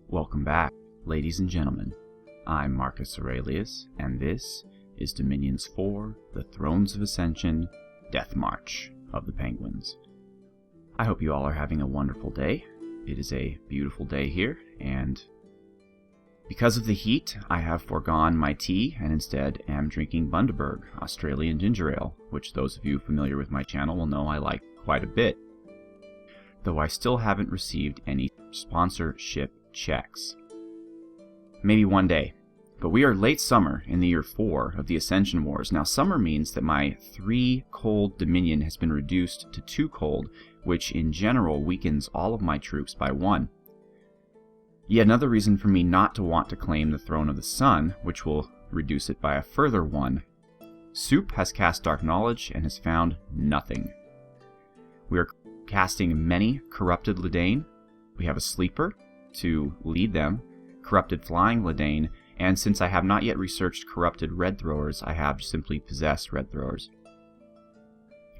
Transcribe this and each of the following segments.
Welcome back, ladies and gentlemen. I'm Marcus Aurelius, and this is Dominions 4, The Thrones of Ascension, Death March of the Penguins. I hope you all are having a wonderful day. It is a beautiful day here, and because of the heat, I have foregone my tea and instead am drinking Bundaberg Australian ginger ale, which those of you familiar with my channel will know I like quite a bit, though I still haven't received any sponsorship checks. Maybe one day. But we are late summer in the year 4 of the Ascension Wars. Now summer means that my 3 cold dominion has been reduced to 2 cold, which in general weakens all of my troops by 1. Yet another reason for me not to want to claim the Throne of the Sun, which will reduce it by a further 1. Soup has cast Dark Knowledge and has found nothing. We are casting many Corrupted Ledan. We have a Sleeper to lead them, Corrupted Flying Ledan, and since I have not yet researched Corrupted Red Throwers, I have simply possessed Red Throwers.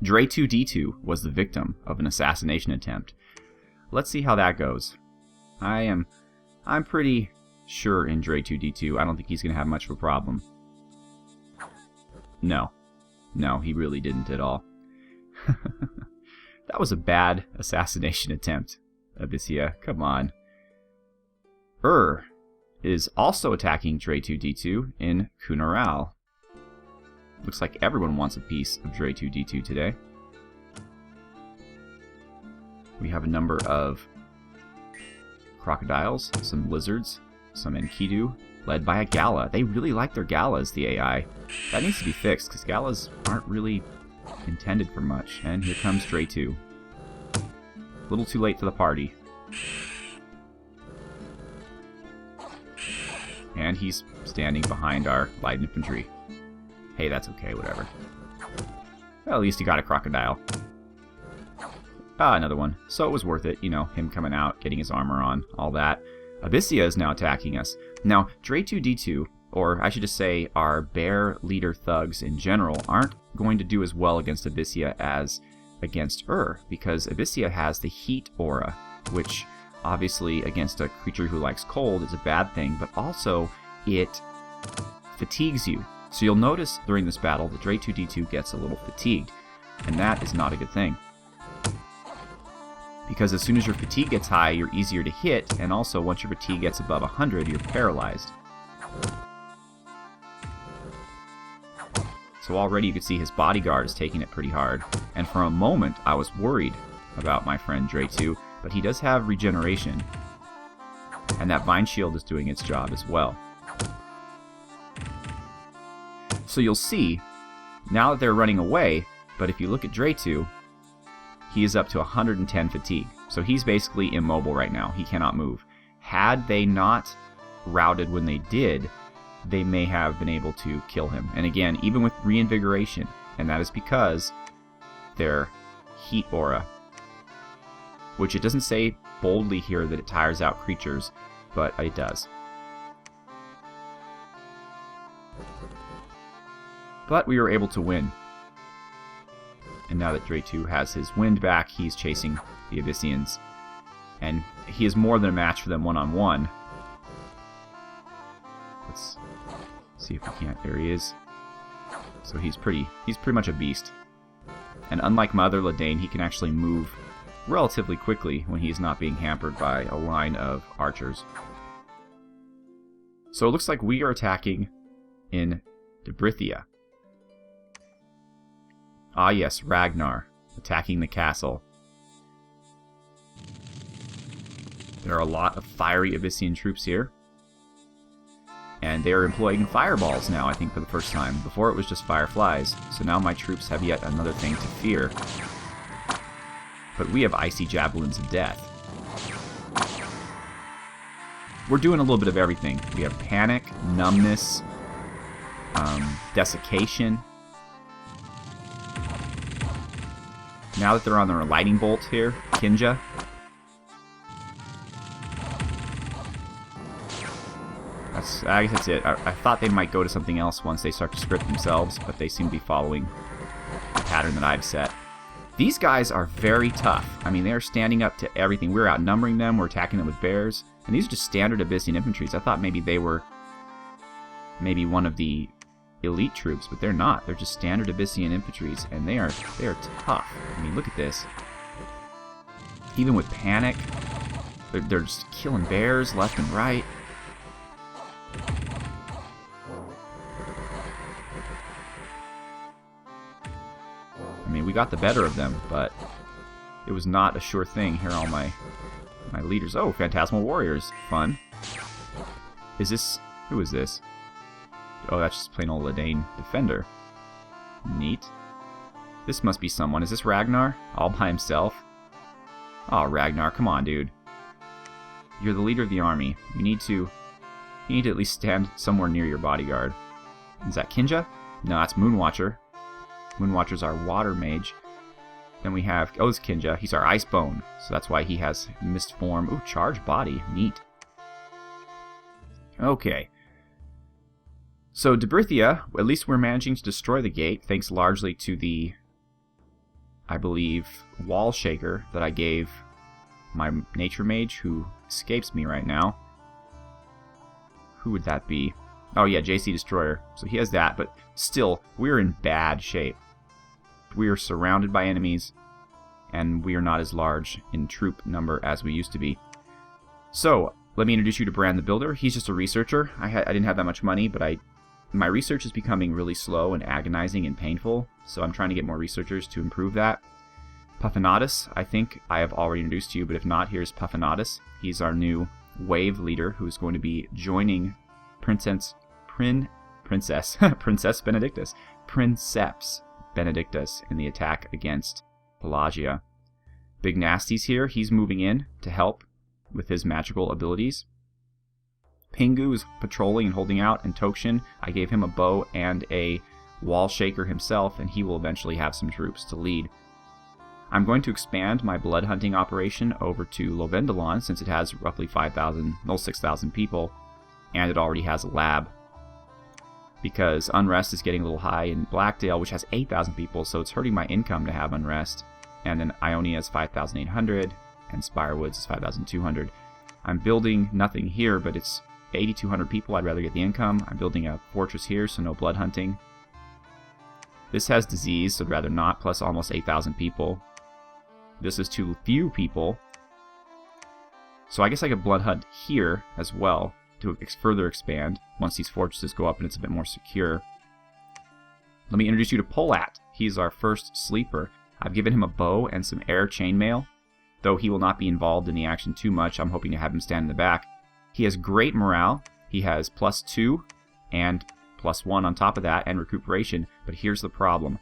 Dre2Dee2 was the victim of an assassination attempt. Let's see how that goes. I'm pretty sure in Dre2Dee2. I don't think he's going to have much of a problem. No, he really didn't at all. That was a bad assassination attempt, Abysian. Come on. Is also attacking Dre2Dee2 in Kunaral. Looks like everyone wants a piece of Dre2Dee2 today. We have a number of crocodiles, some lizards, some Enkidu, led by a Gala. They really like their Galas, the AI. That needs to be fixed, because Galas aren't really intended for much. And here comes Dre2. A little too late for the party. And he's standing behind our light infantry. Hey, that's okay, whatever. Well, at least he got a crocodile. Another one. So it was worth it, you know, him coming out, getting his armor on, all that. Abysian is now attacking us. Now, Dre2Dee2, or I should just say our bear leader thugs in general, aren't going to do as well against Abysian as against because Abysian has the heat aura, which obviously against a creature who likes cold is a bad thing, but also it fatigues you. So you'll notice during this battle that Dre2Dee2 gets a little fatigued, and that is not a good thing. Because as soon as your fatigue gets high, you're easier to hit, and also once your fatigue gets above 100, you're paralyzed. So already you can see his bodyguard is taking it pretty hard, and for a moment I was worried about my friend Dre2, but he does have regeneration, and that Vine Shield is doing its job as well. So you'll see, now that they're running away, but if you look at Dre2, he is up to 110 fatigue. So he's basically immobile right now. He cannot move. Had they not routed when they did, they may have been able to kill him. And again, even with reinvigoration, and that is because their heat aura, which it doesn't say boldly here that it tires out creatures, but it does. But we were able to win. And now that Dre2 has his wind back, he's chasing the Abyssians. And he is more than a match for them one-on-one. Let's see if we can't. There he is. So he's pretty much a beast. And unlike my other Ledan, he can actually move relatively quickly when he's not being hampered by a line of archers. So it looks like we are attacking in Debrithia. Ah yes, Ragnar, attacking the castle. There are a lot of fiery Abyssian troops here. And they are employing fireballs now, I think, for the first time. Before it was just fireflies, so now my troops have yet another thing to fear. But we have icy javelins of death. We're doing a little bit of everything. We have panic, numbness, desiccation. Now that they're on their lightning bolt here, Kinja. I guess that's it. I thought they might go to something else once they start to script themselves, but they seem to be following the pattern that I've set. These guys are very tough. I mean, they are standing up to everything. We're outnumbering them. We're attacking them with bears. And these are just standard Abyssian infantries. I thought maybe they were maybe one of the elite troops, but they're not. They're just standard Abyssian infantries, and they are tough. I mean, look at this. Even with panic, they're just killing bears left and right. I mean, we got the better of them, but it was not a sure thing. Here are all my leaders. Oh, Phantasmal Warriors. Fun. Is this... Who is this? Oh, that's just plain old Ledan Defender. Neat. This must be someone. Is this Ragnar? All by himself? Oh, Ragnar, come on, dude. You're the leader of the army. You need to at least stand somewhere near your bodyguard. Is that Kinja? No, that's Moonwatcher. Moonwatcher's our water mage. Then we have... Oh, it's Kinja. He's our Icebone. So that's why he has mist form. Ooh, charged body. Neat. Okay. So, Debrithia, at least we're managing to destroy the gate, thanks largely to the, I believe, wall shaker that I gave my nature mage, who escapes me right now. Who would that be? Oh yeah, JC Destroyer. So he has that, but still, we're in bad shape. We are surrounded by enemies, and we are not as large in troop number as we used to be. So, let me introduce you to Brand the Builder. He's just a researcher. I didn't have that much money, but my research is becoming really slow and agonizing and painful, so I'm trying to get more researchers to improve that. Puffinatus, I think I have already introduced to you, but if not, here's Puffinatus. He's our new wave leader who's going to be joining Princess Benedictus. Princeps Benedictus in the attack against Pelagia. Big Nasty's here. He's moving in to help with his magical abilities. Pingu is patrolling and holding out, and Tokshin, I gave him a bow and a wall shaker himself, and he will eventually have some troops to lead. I'm going to expand my blood hunting operation over to Lovendalon, since it has roughly 6,000 people, and it already has a lab. Because Unrest is getting a little high in Blackdale, which has 8,000 people, so it's hurting my income to have Unrest. And then Ionia is 5,800, and Spirewoods is 5,200. I'm building nothing here, but it's 8,200 people. I'd rather get the income. I'm building a fortress here, so no blood hunting. This has disease, so I'd rather not, plus almost 8,000 people. This is too few people. So I guess I could blood hunt here as well to further expand once these fortresses go up and it's a bit more secure. Let me introduce you to Polat. He's our first sleeper. I've given him a bow and some air chainmail. Though he will not be involved in the action too much, I'm hoping to have him stand in the back. He has great morale. He has +2 and +1 on top of that, and recuperation. But here's the problem.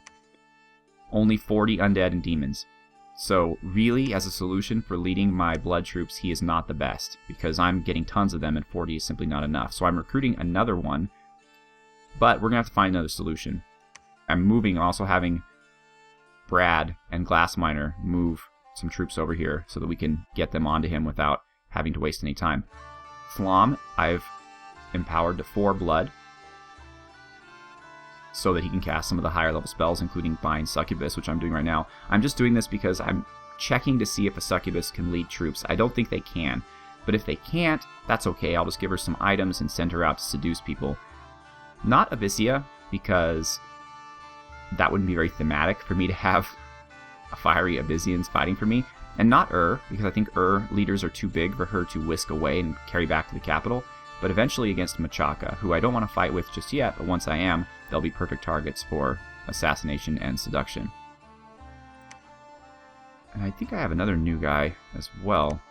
Only 40 undead and demons. So really, as a solution for leading my blood troops, he is not the best, because I'm getting tons of them and 40 is simply not enough. So I'm recruiting another one, but we're going to have to find another solution. I'm moving, also having Brad and Glassminer move some troops over here so that we can get them onto him without having to waste any time. Flom, I've empowered to 4 blood so that he can cast some of the higher level spells, including Bind Succubus, which I'm doing right now. I'm just doing this because I'm checking to see if a Succubus can lead troops. I don't think they can, but if they can't, that's okay. I'll just give her some items and send her out to seduce people. Not Abyssia, because that wouldn't be very thematic for me to have a fiery Abyssians fighting for me. And not because I think leaders are too big for her to whisk away and carry back to the capital. But eventually against Machaka, who I don't want to fight with just yet, but once I am, they'll be perfect targets for assassination and seduction. And I think I have another new guy as well.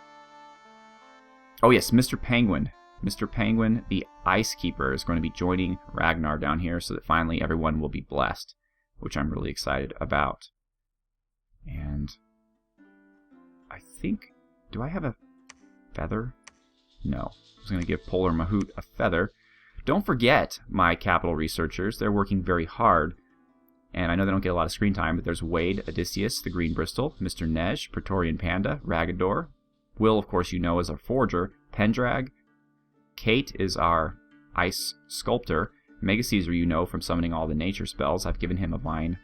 Oh yes, Mr. Penguin. Mr. Penguin, the Ice Keeper, is going to be joining Ragnar down here so that finally everyone will be blessed, which I'm really excited about. And I think... Do I have a feather? No. I was going to give Polar Mahout a feather. Don't forget my capital researchers. They're working very hard. And I know they don't get a lot of screen time, but there's Wade, Odysseus, the Green Bristol, Mr. Nej, Praetorian Panda, Ragador. Will, of course, you know, is our Forger. Pendrag. Kate is our Ice Sculptor. Mega Caesar, you know, from summoning all the nature spells. I've given him a Vine.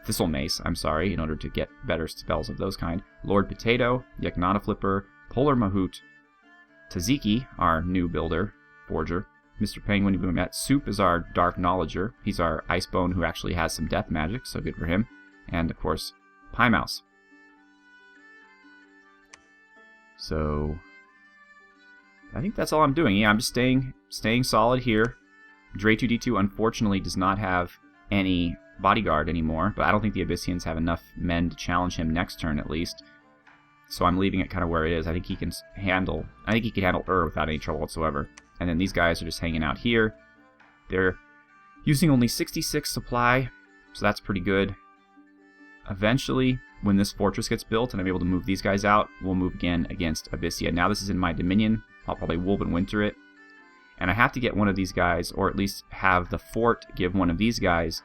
Thistle Mace, I'm sorry, in order to get better spells of those kind. Lord Potato, Yaknana Flipper, Polar Mahout, Taziki, our new builder, forger. Mr. Penguin, who we met. Soup is our dark knowledger. He's our Icebone who actually has some death magic, so good for him. And, of course, Pymous. So, I think that's all I'm doing. Yeah, I'm just staying solid here. Dre2Dee2 unfortunately does not have any bodyguard anymore, but I don't think the Abyssians have enough men to challenge him next turn at least. So I'm leaving it kind of where it is. I think he can handle without any trouble whatsoever. And then these guys are just hanging out here. They're using only 66 supply, so that's pretty good. Eventually, when this fortress gets built and I'm able to move these guys out, we'll move again against Abyssian. Now this is in my dominion. I'll probably Illwinter it. And I have to get one of these guys, or at least have the fort give one of these guys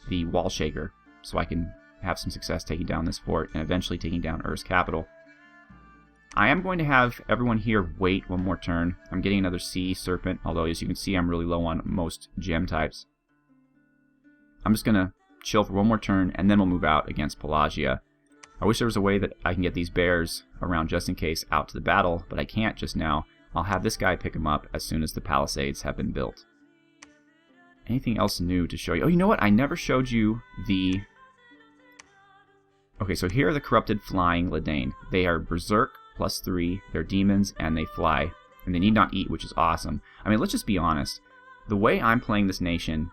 the wall shaker, so I can have some success taking down this fort and eventually taking down Ur's capital. I am going to have everyone here wait one more turn. I'm getting another sea serpent, although as you can see I'm really low on most gem types. I'm just going to chill for one more turn and then we'll move out against Pelagia. I wish there was a way that I can get these bears around just in case out to the battle, but I can't just now. I'll have this guy pick them up as soon as the palisades have been built. Anything else new to show you? Oh, you know what? I never showed you the... Okay, so here are the corrupted flying Ledan. They are berserk +3, they're demons, and they fly. And they need not eat, which is awesome. I mean, let's just be honest. The way I'm playing this nation,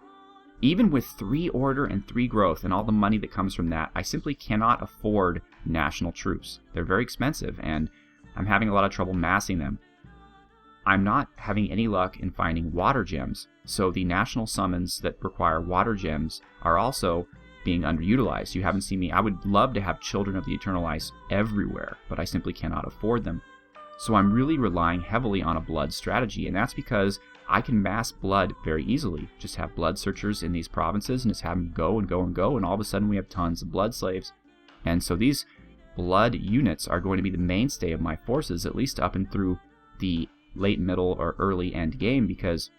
even with 3 order and 3 growth and all the money that comes from that, I simply cannot afford national troops. They're very expensive, and I'm having a lot of trouble massing them. I'm not having any luck in finding water gems, so the national summons that require water gems are also being underutilized. You haven't seen me. I would love to have Children of the Eternal Ice everywhere, but I simply cannot afford them. So I'm really relying heavily on a blood strategy, and that's because I can mass blood very easily. Just have blood searchers in these provinces and just have them go and go and go, and all of a sudden we have tons of blood slaves. And so these blood units are going to be the mainstay of my forces, at least up and through the late, middle, or early end game, because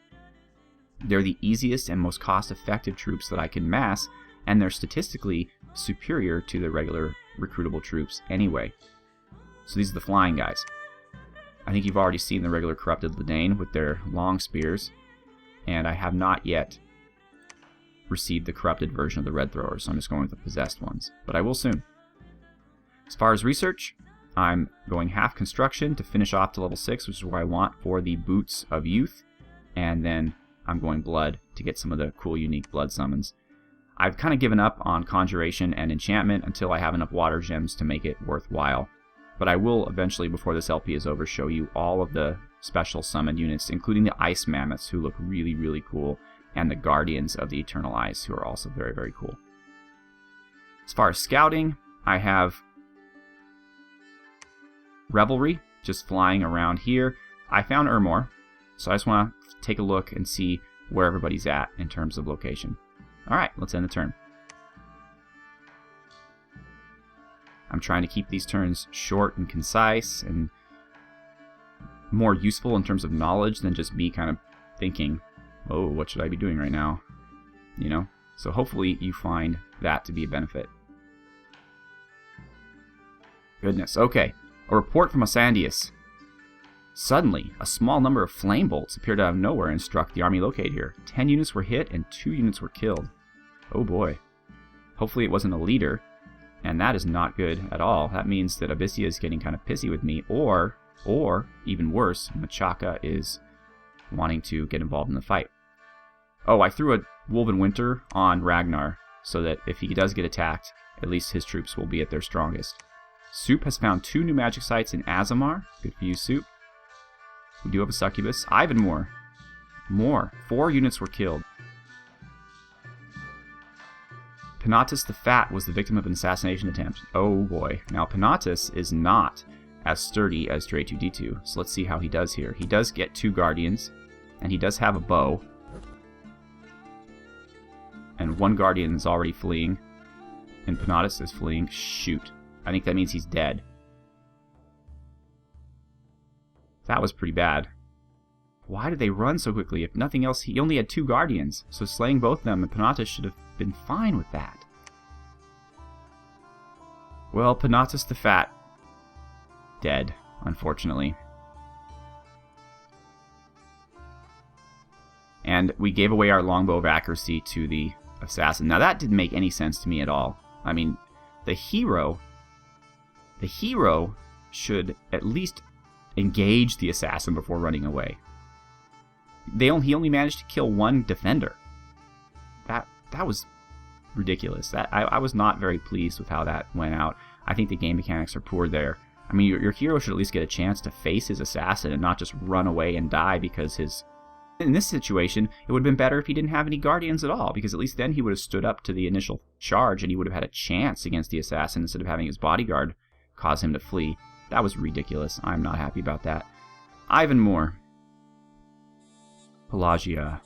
they're the easiest and most cost-effective troops that I can mass, and they're statistically superior to the regular recruitable troops anyway. So these are the flying guys. I think you've already seen the regular corrupted Ledan with their long spears, and I have not yet received the corrupted version of the red throwers, so I'm just going with the possessed ones, but I will soon. As far as research, I'm going half construction to finish off to level 6, which is where I want for the Boots of Youth, and then I'm going blood to get some of the cool unique blood summons. I've kind of given up on conjuration and enchantment until I have enough water gems to make it worthwhile. But I will eventually, before this LP is over, show you all of the special summon units, including the Ice Mammoths, who look really, really cool, and the Guardians of the Eternal Ice, who are also very, very cool. As far as scouting, I have Revelry, just flying around here. I found Urmor, so I just want to take a look and see where everybody's at in terms of location. Alright, let's end the turn. I'm trying to keep these turns short and concise and more useful in terms of knowledge than just me kind of thinking, oh, what should I be doing right now? You know? So hopefully you find that to be a benefit. Goodness, okay. A report from Osandius. Suddenly, a small number of flame bolts appeared out of nowhere and struck the army located here. 10 units were hit and 2 units were killed. Oh boy. Hopefully it wasn't a leader, and that is not good at all. That means that Abysia is getting kind of pissy with me, or even worse, Machaka is wanting to get involved in the fight. Oh, I threw a Illwinter on Ragnar, so that if he does get attacked, at least his troops will be at their strongest. Soup has found 2 new magic sites in Azamar. Good for you, Soup. We do have a succubus. Ivanmore. More. 4 units were killed. Panatus the Fat was the victim of an assassination attempt. Oh boy. Now Panatus is not as sturdy as Dre2Dee2, so let's see how he does here. He does get 2 guardians, and he does have a bow. And 1 guardian is already fleeing, and Panatus is fleeing. Shoot. I think that means he's dead. That was pretty bad. Why did they run so quickly? If nothing else, he only had 2 guardians, so slaying both of them, and Panatus should have been fine with that. Well, Panatus the Fat, dead, unfortunately. And we gave away our longbow of accuracy to the assassin. Now that didn't make any sense to me at all. I mean, the hero should at least engage the assassin before running away. He only managed to kill one defender. That was ridiculous. I was not very pleased with how that went out. I think the game mechanics are poor there. I mean, your hero should at least get a chance to face his assassin and not just run away and die because in this situation, it would have been better if he didn't have any guardians at all, because at least then he would have stood up to the initial charge and he would have had a chance against the assassin instead of having his bodyguard cause him to flee. That was ridiculous. I'm not happy about that. Ivan Moore. Pelagia.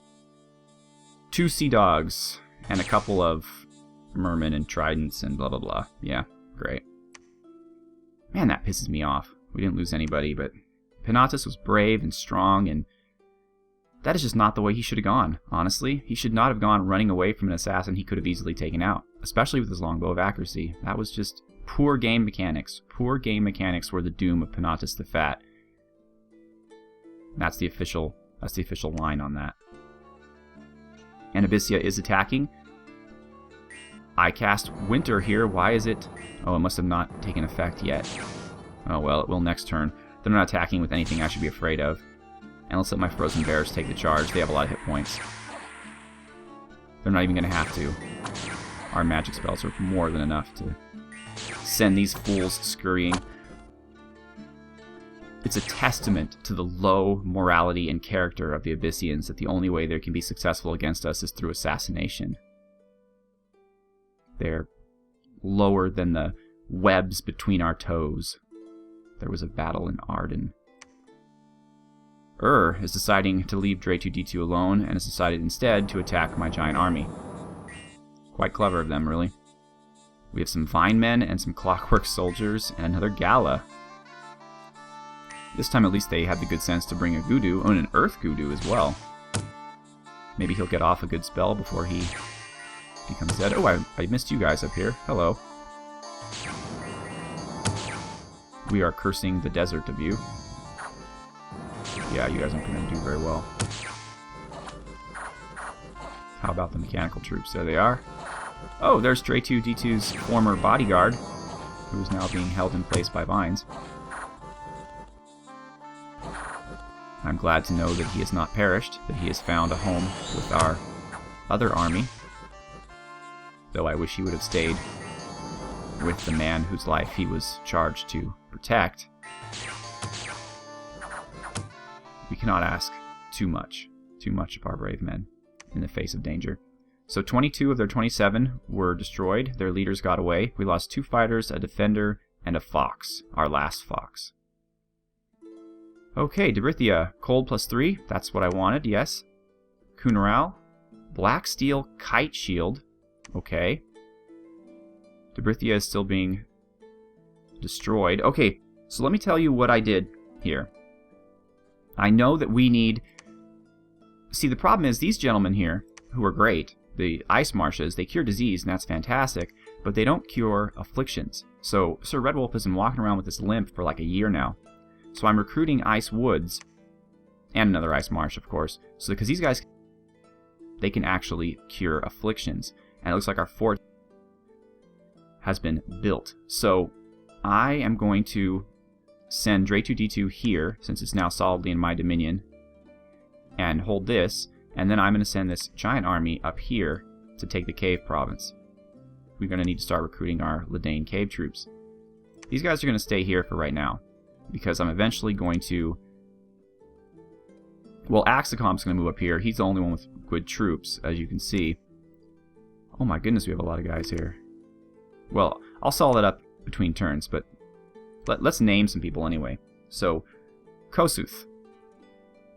2 sea dogs and a couple of mermen and tridents and blah blah blah. Yeah, great. Man, that pisses me off. We didn't lose anybody, but Penotus was brave and strong, and that is just not the way he should have gone, honestly. He should not have gone running away from an assassin he could have easily taken out, especially with his longbow of accuracy. That was just poor game mechanics. Poor game mechanics were the doom of Penotus the Fat. That's the official line on that. And Abysia is attacking. I cast Winter here. Why is it? Oh, it must have not taken effect yet. Oh well, it will next turn. They're not attacking with anything I should be afraid of. And let's let my Frozen Bears take the charge. They have a lot of hit points. They're not even going to have to. Our magic spells are more than enough to send these fools scurrying. It's a testament to the low morality and character of the Abyssians that the only way they can be successful against us is through assassination. They're lower than the webs between our toes. There was a battle in Arden. Is deciding to leave Dre2Dee2 alone and has decided instead to attack my giant army. Quite clever of them, really. We have some Vine Men and some Clockwork Soldiers and another Gala. This time at least they had the good sense to bring a Gudu, and an Earth Gudu as well. Maybe he'll get off a good spell before he becomes dead. Oh, I missed you guys up here. Hello. We are cursing the desert of you. Yeah, you guys aren't going to do very well. How about the mechanical troops? There they are. Oh, there's Dre2Dee2's former bodyguard, who is now being held in place by vines. I'm glad to know that he has not perished, that he has found a home with our other army. Though I wish he would have stayed with the man whose life he was charged to protect. We cannot ask too much of our brave men in the face of danger. So 22 of their 27 were destroyed. Their leaders got away. We lost 2 fighters, a defender, and a fox, our last fox. Okay, Debrythia, cold +3. That's what I wanted, yes. Kunaral, black steel kite shield. Okay. Debrythia is still being destroyed. Okay, so let me tell you what I did here. I know that we need... See, the problem is these gentlemen here, who are great, the ice marshes, they cure disease, and that's fantastic, but they don't cure afflictions. So Sir Redwolf has been walking around with this limp for like a year now. So I'm recruiting ice woods, and another ice marsh, of course, so because these guys, they can actually cure afflictions. And it looks like our fort has been built. So I am going to send Dre2Dee2 here, since it's now solidly in my dominion, and hold this, and then I'm going to send this giant army up here to take the cave province. We're going to need to start recruiting our Ledan cave troops. These guys are going to stay here for right now, because I'm eventually going to... Well, Axicom's going to move up here. He's the only one with good troops, as you can see. Oh my goodness, we have a lot of guys here. Well, I'll solve that up between turns, but let's name some people anyway. So, Kosuth.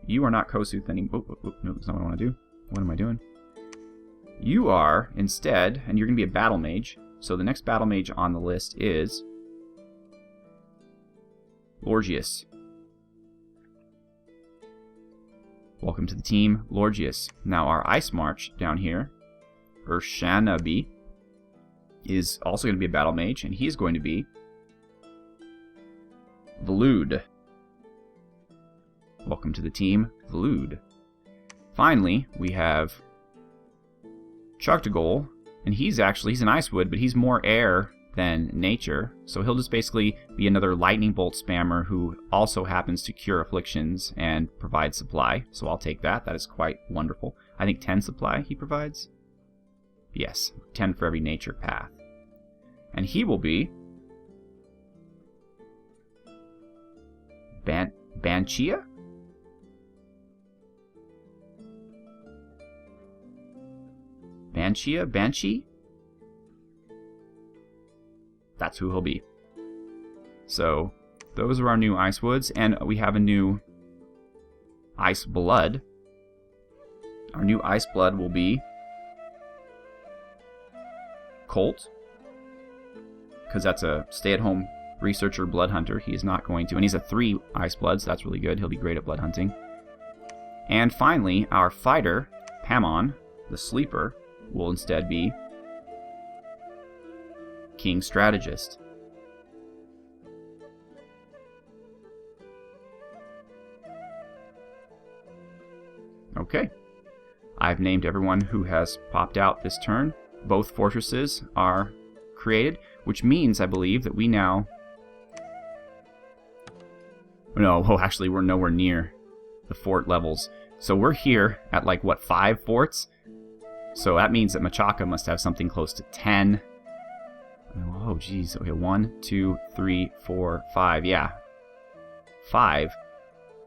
You are not Kosuth anymore. Oh, no, that's not what I want to do. What am I doing? You are, instead, and you're going to be a battle mage. So the next battle mage on the list is... Lorgius. Welcome to the team, Lorgius. Now our Ice March down here, Urshanabi, is also going to be a battle mage, and he's going to be Valood. Welcome to the team, Valood. finally, we have Chuktagol, and he's an Icewood, but he's more air than nature, so he'll just basically be another lightning bolt spammer who also happens to cure afflictions and provide supply, so I'll take that. That is quite wonderful. I think 10 supply he provides? Yes, 10 for every nature path. And he will be Banshee? Banshee? That's who he'll be. So, those are our new Ice Woods, and we have a new Ice Blood. Our new Ice Blood will be Colt, because that's a stay-at-home researcher blood hunter. He is not going to, and he's a 3 Ice Blood, so that's really good. He'll be great at blood hunting. And finally, our fighter, Pamon, the sleeper, will instead be King Strategist. Okay. I've named everyone who has popped out this turn. Both fortresses are created, which means, I believe, that we now... No, actually, we're nowhere near the fort levels. So we're here at, like, what, 5 forts? So that means that Machaka must have something close to 10. Oh, geez. Okay, 1, 2, 3, 4, 5. Yeah. 5.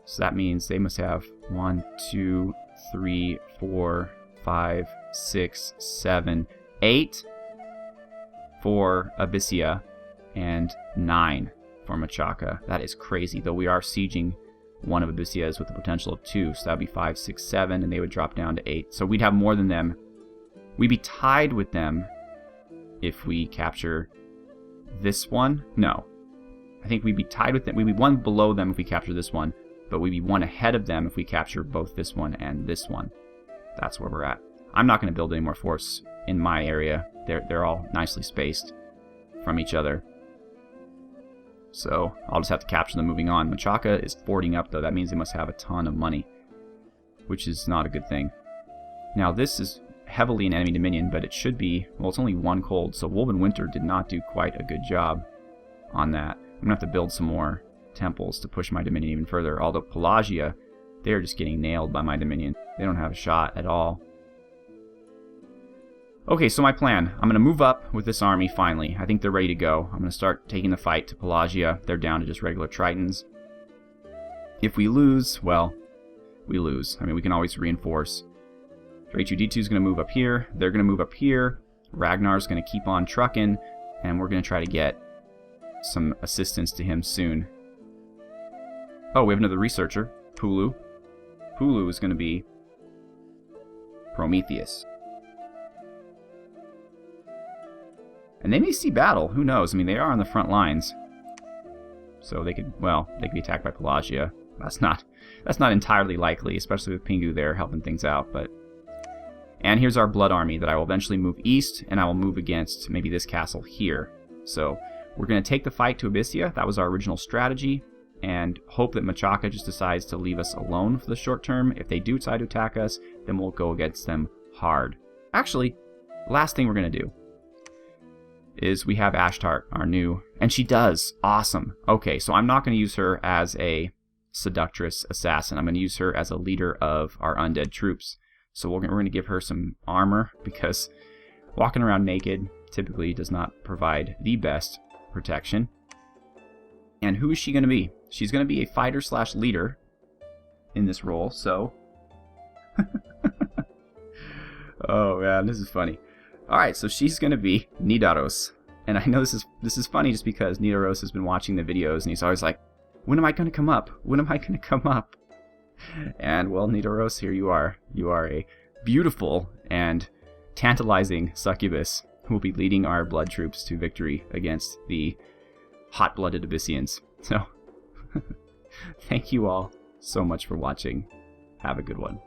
So that means they must have 1, 2, 3, 4, 5, 6, 7, 8 for Abysia and 9 for Machaka. That is crazy, though we are sieging one of Abyssia's with the potential of 2. So that would be 5, 6, 7, and they would drop down to 8. So we'd have more than them. We'd be tied with them if we capture this one. No. I think we'd be tied with them. We'd be 1 below them if we capture this one, but we'd be 1 ahead of them if we capture both this one and this one. That's where we're at. I'm not going to build any more forts in my area. They're all nicely spaced from each other. So I'll just have to capture them moving on. Machaka is forting up, though. That means they must have a ton of money, which is not a good thing. Now, this is heavily an enemy dominion, but it should be... Well, it's only 1 cold, so Illwinter did not do quite a good job on that. I'm going to have to build some more temples to push my dominion even further. Although Pelagia, they're just getting nailed by my dominion. They don't have a shot at all. Okay, so my plan. I'm going to move up with this army finally. I think they're ready to go. I'm going to start taking the fight to Pelagia. They're down to just regular Tritons. If we lose, well, we lose. I mean, we can always reinforce. Dre2Dee2 is going to move up here. They're going to move up here. Ragnar's going to keep on trucking, and we're going to try to get some assistance to him soon. Oh, we have another researcher, Pulu. Pulu is going to be Prometheus. And they may see battle. Who knows? I mean, they are on the front lines. So they could, well, they could be attacked by Pelagia. That's not entirely likely, especially with Pingu there helping things out, but... And here's our blood army that I will eventually move east, and I will move against maybe this castle here. So we're going to take the fight to Abysia. That was our original strategy, and hope that Machaka just decides to leave us alone for the short term. If they do decide to attack us, then we'll go against them hard. Actually, last thing we're going to do is we have Ashtart, our new... And she does. Awesome. Okay, so I'm not going to use her as a seductress assassin. I'm going to use her as a leader of our undead troops. So we're going to give her some armor, because walking around naked typically does not provide the best protection. And who is she going to be? She's going to be a fighter/leader in this role, so... Oh man, this is funny. Alright, so she's going to be Nidaros. And I know this is funny just because Nidaros has been watching the videos, and he's always like, when am I going to come up? When am I going to come up? And, well, Nidaros, here you are. You are a beautiful and tantalizing succubus who will be leading our blood troops to victory against the hot-blooded Abyssians. So, thank you all so much for watching. Have a good one.